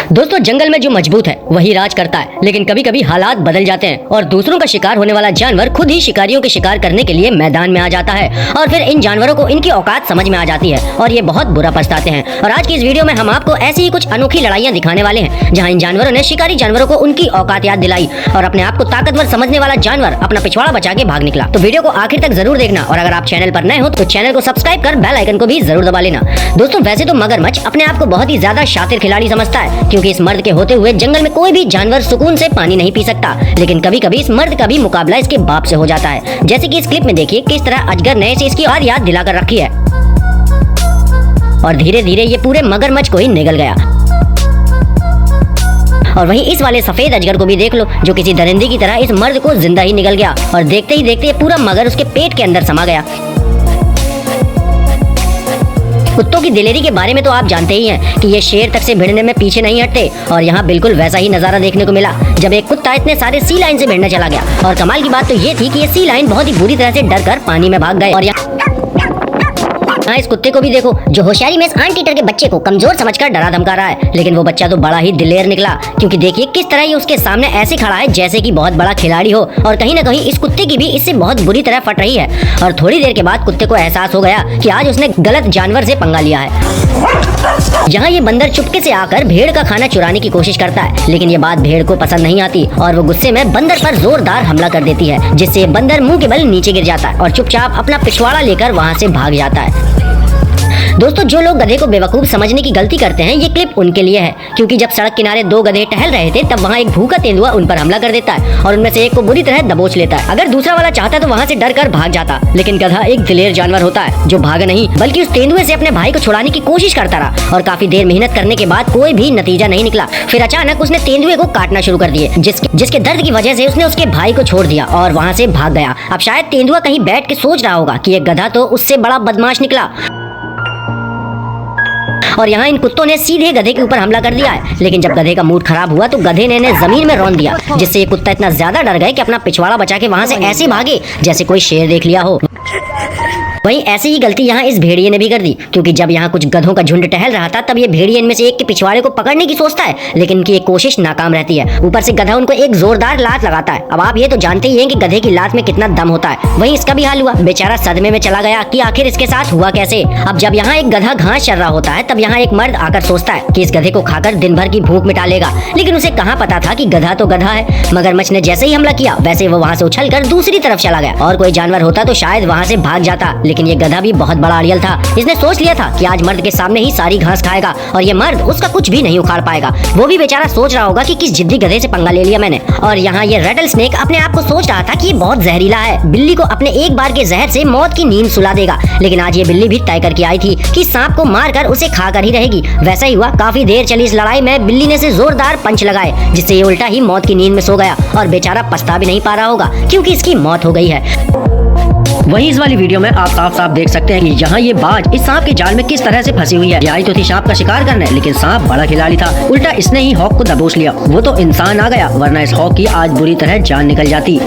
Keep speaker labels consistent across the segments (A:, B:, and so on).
A: दोस्तों जंगल में जो मजबूत है वही राज करता है, लेकिन कभी कभी हालात बदल जाते हैं और दूसरों का शिकार होने वाला जानवर खुद ही शिकारियों के शिकार करने के लिए मैदान में आ जाता है और फिर इन जानवरों को इनकी औकात समझ में आ जाती है और ये बहुत बुरा पछताते हैं। और आज की इस वीडियो में हम आपको ऐसी ही कुछ अनोखी लड़ाइयाँ दिखाने वाले हैं जहाँ इन जानवरों ने शिकारी जानवरों को उनकी औकात याद दिलाई और अपने आप को ताकतवर समझने वाला जानवर अपना पिछवाड़ा बचा के भाग निकला। तो वीडियो को आखिर तक जरूर देखना और अगर आप चैनल पर नए हो तो चैनल को सब्सक्राइब कर बेल आइकन को भी जरूर दबा लेना। दोस्तों वैसे तो मगरमच्छ अपने आप को बहुत ही ज्यादा शातिर खिलाड़ी समझता है, क्योंकि इस मर्द के होते हुए जंगल में कोई भी जानवर सुकून से पानी नहीं पी सकता। लेकिन कभी कभी इस मर्द का भी मुकाबला इसके बाप से हो जाता है, जैसे कि इस क्लिप में देखिए किस तरह अजगर ने इसे इसकी याद दिलाकर रखी है और धीरे धीरे ये पूरे मगरमच्छ को ही निगल गया। और वहीं इस वाले सफेद अजगर को भी देख लो, जो किसी दरिंदे की तरह इस मर्द को जिंदा ही निगल गया और देखते ही देखते ये पूरा मगर उसके पेट के अंदर समा गया। कुत्तों की दिलेरी के बारे में तो आप जानते ही हैं कि ये शेर तक से भिड़ने में पीछे नहीं हटते और यहाँ बिल्कुल वैसा ही नजारा देखने को मिला जब एक कुत्ता इतने सारे सी लाइन से भिड़ने चला गया। और कमाल की बात तो ये थी कि ये सी लाइन बहुत ही बुरी तरह से डर कर पानी में भाग गए। और यहाँ इस कुत्ते को भी देखो, जो होशियारी में इस आंट ईटर के बच्चे को कमजोर समझकर डरा धमका रहा है, लेकिन वो बच्चा तो बड़ा ही दिलेर निकला, क्योंकि देखिए किस तरह ये उसके सामने ऐसे खड़ा है जैसे कि बहुत बड़ा खिलाड़ी हो। और कहीं न कहीं इस कुत्ते की भी इससे बहुत बुरी तरह फट रही है। और थोड़ी देर के बाद कुत्ते को एहसास हो गया कि आज उसने गलत जानवर से पंगा लिया है। यहाँ ये बंदर चुपके से आकर भेड़ का खाना चुराने की कोशिश करता है, लेकिन ये बात भेड़ को पसंद नहीं आती और वो गुस्से में बंदर पर जोरदार हमला कर देती है, जिससे बंदर मुंह के बल नीचे गिर जाता है और चुपचाप अपना पिछवाड़ा लेकर वहाँ से भाग जाता है। दोस्तों जो लोग गधे को बेवकूफ समझने की गलती करते हैं, ये क्लिप उनके लिए है, क्योंकि जब सड़क किनारे दो गधे टहल रहे थे तब वहाँ एक भूखा तेंदुआ उन पर हमला कर देता है और उनमें से एक को बुरी तरह दबोच लेता है। अगर दूसरा वाला चाहता तो वहाँ से डर कर भाग जाता, लेकिन गधा एक दिलेर जानवर होता है जो भागा नहीं बल्कि उस तेंदुए से अपने भाई को छुड़ाने की कोशिश करता रहा और काफी देर मेहनत करने के बाद कोई भी नतीजा नहीं निकला। फिर अचानक उसने तेंदुए को काटना शुरू कर दिए, जिसके दर्द की वजह से उसने उसके भाई को छोड़ दिया और वहाँ से भाग गया। अब शायद तेंदुआ कहीं बैठ के सोच रहा होगा कि ये गधा तो उससे बड़ा बदमाश निकला और यहाँ इन कुत्तों ने सीधे गधे के ऊपर हमला कर दिया है। लेकिन जब गधे का मूड खराब हुआ तो गधे ने जमीन में रौंद दिया, जिससे ये कुत्ता इतना ज्यादा डर गए कि अपना पिछवाड़ा बचा के वहाँ से ऐसे भागे जैसे कोई शेर देख लिया हो। वहीं ऐसी ही गलती यहाँ इस भेड़िए ने भी कर दी, क्योंकि जब यहाँ कुछ गधों का झुंड टहल रहा था तब ये भेड़िए इनमें से एक के पिछवाड़े को पकड़ने की सोचता है, लेकिन इनकी एक कोशिश नाकाम रहती है। ऊपर से गधा उनको एक जोरदार लात लगाता है। अब आप ये तो जानते ही हैं कि गधे की लात में कितना दम होता है। वहीं इसका भी हाल हुआ, बेचारा सदमे में चला गया कि आखिर इसके साथ हुआ कैसे। अब जब यहाँ एक गधा घास चर रहा होता है तब यहाँ एक मर्द आकर सोचता है कि इस गधे को खाकर दिन भर की भूख मिटा लेगा, लेकिन उसे कहाँ पता था कि गधा तो गधा है। मगरमच्छ ने जैसे ही हमला किया वैसे वो वहाँ से उछलकर दूसरी तरफ चला गया और कोई जानवर होता तो शायद वहाँ से भाग जाता, लेकिन ये गधा भी बहुत बड़ा अड़ियल था। इसने सोच लिया था कि आज मर्द के सामने ही सारी घास खाएगा और ये मर्द उसका कुछ भी नहीं उखाड़ पाएगा। वो भी बेचारा सोच रहा होगा कि किस जिद्दी गधे से पंगा ले लिया मैंने। और यहाँ ये रेटल स्नेक अपने आप को सोच रहा था कि ये बहुत जहरीला है, बिल्ली को अपने एक बार के जहर से मौत की नींद सुला देगा। लेकिन आज ये बिल्ली भी तय करके आई थी कि सांप को मारकर उसे खाकर ही रहेगी। वैसा ही हुआ, काफी देर चली इस लड़ाई में बिल्ली ने से जोरदार पंच लगाए, जिससे ये उल्टा ही मौत की नींद में सो गया और बेचारा पछता भी नहीं पा रहा होगा क्योंकि इसकी मौत हो गई है।
B: वहीं इस वाली वीडियो में आप साफ साफ देख सकते हैं कि यहाँ ये बाज इस सांप के जाल में किस तरह से फंसी हुई है। ये आई तो थी सांप का शिकार करने, लेकिन सांप बड़ा खिलाड़ी था, उल्टा इसने ही हॉक को दबोच लिया। वो तो इंसान आ गया, वरना इस हॉक की आज बुरी तरह जान निकल जाती।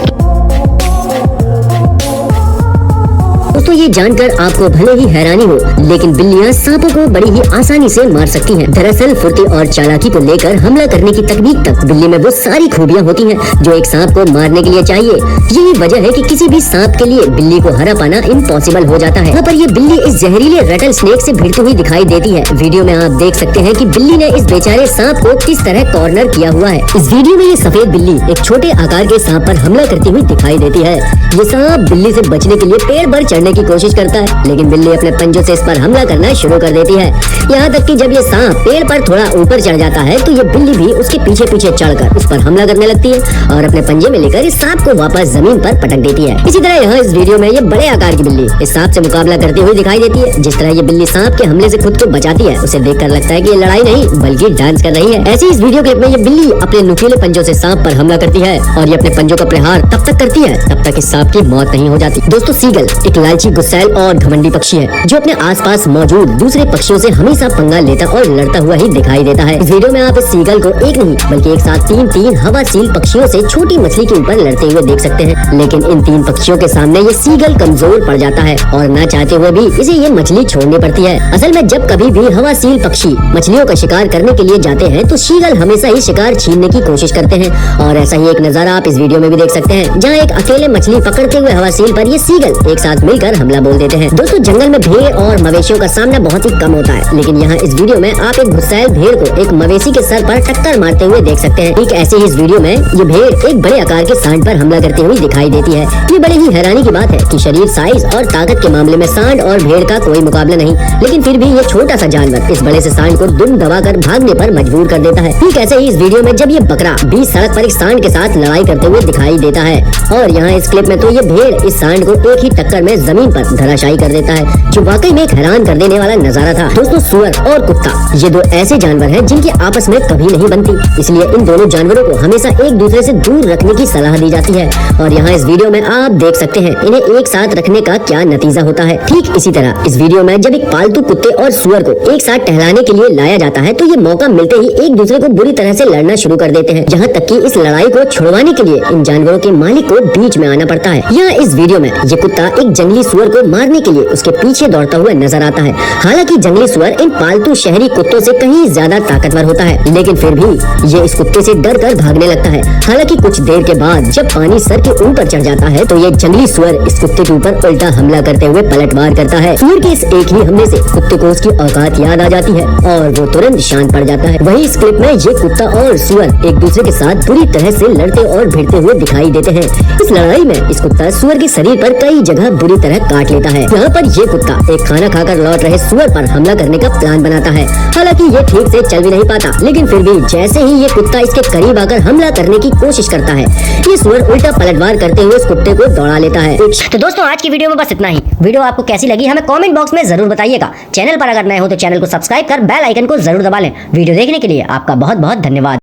C: दोस्तों ये जानकर आपको भले ही हैरानी हो, लेकिन बिल्लियां सांपों को बड़ी ही आसानी से मार सकती हैं। दरअसल फुर्ती और चालाकी को लेकर हमला करने की तकनीक तक बिल्ली में वो सारी खूबियां होती हैं जो एक सांप को मारने के लिए चाहिए। यही वजह है कि किसी भी सांप के लिए बिल्ली को हरा पाना इम्पॉसिबल हो जाता है। यहाँ पर ये बिल्ली इस जहरीले रेटल स्नेक से भिड़ती हुई दिखाई देती है। वीडियो में आप देख सकते हैं कि बिल्ली ने इस बेचारे सांप को किस तरह कॉर्नर किया हुआ है। इस वीडियो में ये सफेद बिल्ली एक छोटे आकार के सांप पर हमला करती हुई दिखाई देती है। ये सांप बिल्ली से बचने के लिए पेड़ पर चढ़ने की कोशिश करता है, लेकिन बिल्ली अपने पंजों से इस पर हमला करना शुरू कर देती है। यहाँ तक कि जब ये सांप पेड़ पर थोड़ा ऊपर चढ़ जाता है तो ये बिल्ली भी उसके पीछे पीछे चढ़कर उस पर हमला करने लगती है और अपने पंजे में लेकर इस सांप को वापस जमीन पर पटक देती है। इसी तरह यहाँ इस वीडियो में ये बड़े आकार की बिल्ली इस सांप से मुकाबला करती हुई दिखाई देती है। जिस तरह ये बिल्ली सांप के हमले से खुद को बचाती है, उसे देखकर लगता है कि ये लड़ाई नहीं बल्कि डांस कर रही है। ऐसी इस वीडियो क्लिप में ये बिल्ली अपने नुकीले पंजों से सांप पर हमला करती है और ये अपने पंजों का प्रहार तब तक करती है तब तक इस सांप की मौत नहीं हो जाती। दोस्तों सीगल एक लालची, गुस्सैल और घमंडी पक्षी है जो अपने आसपास मौजूद दूसरे पक्षियों से हमेशा पंगा लेता और लड़ता हुआ ही दिखाई देता है। इस वीडियो में आप इस सीगल को एक नहीं बल्कि एक साथ तीन हवासील पक्षियों से छोटी मछली के ऊपर लड़ते हुए देख सकते हैं, लेकिन इन 3 पक्षियों के सामने ये सीगल कमजोर पड़ जाता है और न चाहते हुए भी इसे ये मछली छोड़नी पड़ती है। असल में जब कभी भी हवासील पक्षी मछलियों का शिकार करने के लिए जाते हैं तो सीगल हमेशा ही शिकार छीनने की कोशिश करते हैं और ऐसा ही एक नजारा आप इस वीडियो में भी देख सकते हैं जहाँ एक अकेले मछली पकड़ते हुए हवासील पर ये सीगल एक साथ मिलकर हमला बोल देते हैं। दोस्तों, जंगल में भेड़ और मवेशियों का सामना बहुत ही कम होता है, लेकिन यहाँ इस वीडियो में आप एक गुस्सैल भेड़ को एक मवेशी के सर पर टक्कर मारते हुए देख सकते हैं। ठीक ऐसे ही इस वीडियो में ये भेड़ एक बड़े आकार के सांड पर हमला करते हुए दिखाई देती है। ये बड़े ही हैरानी की बात है कि शरीर, साइज और ताकत के मामले में सांड और भेड़ का कोई मुकाबला नहीं, लेकिन फिर भी ये छोटा सा जानवर इस बड़े से सांड को दुम दबाकर भागने पर मजबूर कर देता है। ठीक ऐसे ही इस वीडियो में जब ये बकरा बीच सड़क पर एक सांड के साथ लड़ाई करते हुए दिखाई देता है और यहाँ इस क्लिप में तो ये भेड़ इस सांड को एक ही टक्कर में जमीन पर धराशायी कर देता है, जो वाकई में एक हैरान कर देने वाला नजारा था। दोस्तों, सुअर और कुत्ता ये 2 ऐसे जानवर हैं जिनकी आपस में कभी नहीं बनती, इसलिए इन दोनों जानवरों को हमेशा एक दूसरे से दूर रखने की सलाह दी जाती है और यहाँ इस वीडियो में आप देख सकते हैं इन्हें एक साथ रखने का क्या नतीजा होता है। ठीक इसी तरह इस वीडियो में जब एक पालतू कुत्ते और सुअर को एक साथ टहलाने के लिए लाया जाता है तो ये मौका मिलते ही एक दूसरे को बुरी तरह से लड़ना शुरू कर देते हैं, जहाँ तक कि इस लड़ाई को छुड़वाने के लिए इन जानवरों के मालिक को बीच में आना पड़ता है। यहाँ इस वीडियो में ये कुत्ता एक जंगली सुअर को मारने के लिए उसके पीछे दौड़ता हुआ नजर आता है। हालांकि जंगली सुअर इन पालतू शहरी कुत्तों से कहीं ज्यादा ताकतवर होता है, लेकिन फिर भी ये इस कुत्ते से डर कर भागने लगता है। हालांकि कुछ देर के बाद जब पानी सर के ऊपर चढ़ जाता है तो ये जंगली सुअर इस कुत्ते के ऊपर उल्टा हमला करते हुए पलटवार करता है। सुअर के इस एक ही हमले से कुत्ते को उसकी औकात याद आ जाती है और वो तुरंत शांत पड़ जाता है। वहीं इस क्लिप में ये कुत्ता और सुअर एक दूसरे के साथ बुरी तरह से लड़ते और भिड़ते हुए दिखाई देते हैं। इस लड़ाई में इस कुत्ता सुअर के शरीर पर कई जगह बुरी तरह काट लेता है। यहाँ पर ये कुत्ता एक खाना खाकर लौट रहे सुअर पर हमला करने का प्लान बनाता है। हालांकि ये ठीक से चल भी नहीं पाता, लेकिन फिर भी जैसे ही ये कुत्ता इसके करीब आकर हमला करने की कोशिश करता है, ये सुअर उल्टा पलटवार करते हुए उस कुत्ते को दौड़ा लेता है।
A: तो दोस्तों, आज की वीडियो में बस इतना ही। वीडियो आपको कैसी लगी हमें कमेंट बॉक्स में जरूर बताइएगा। चैनल पर अगर नए हो तो चैनल को सब्सक्राइब कर बेल आइकन को जरूर दबा लें। वीडियो देखने के लिए आपका बहुत बहुत धन्यवाद।